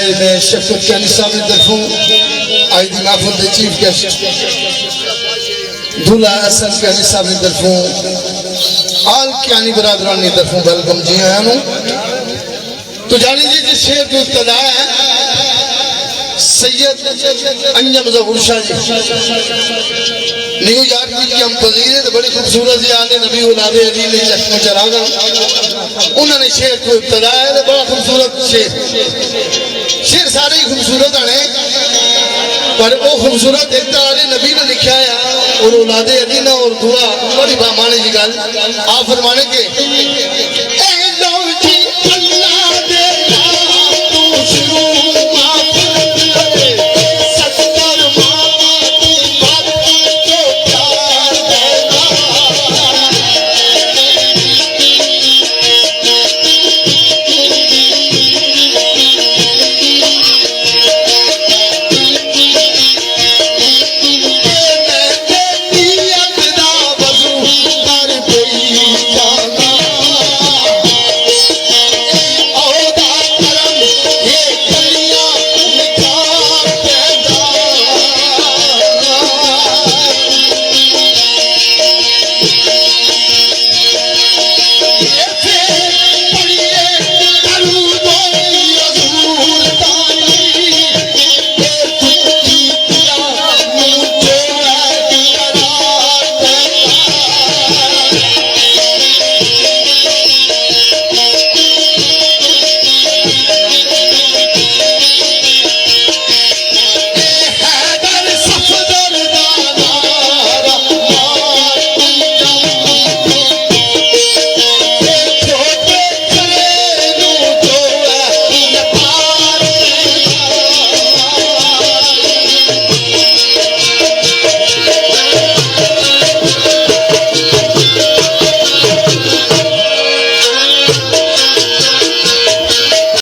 साहिब में शफकत कैनी साहब की तरफों आज की महफिल के चीफ गेस्ट दूल्हा हसन कैनी साहब की तरफों आल क्यानी बरादरान की तरफों वेलकम जी आया हूँ। तो जानी जी जिस शेर की इब्तिदा है सैयद अंजम ज़हूर शाह जी न्यूयॉर्क की हम वजीर है, तो बड़ी खूबसूरत आले नबी उलादे अली ने चश्मा चरागा उन्होंने शेर को इब्तिदा है, बड़ा खूबसूरत शेर। शेर सारे ही खूबसूरत आने पर वो खूबसूरत एक आले नबी ने लिखा है और उलादे अली ना और दुआ बड़ी बामाने की गल आप फरमाने के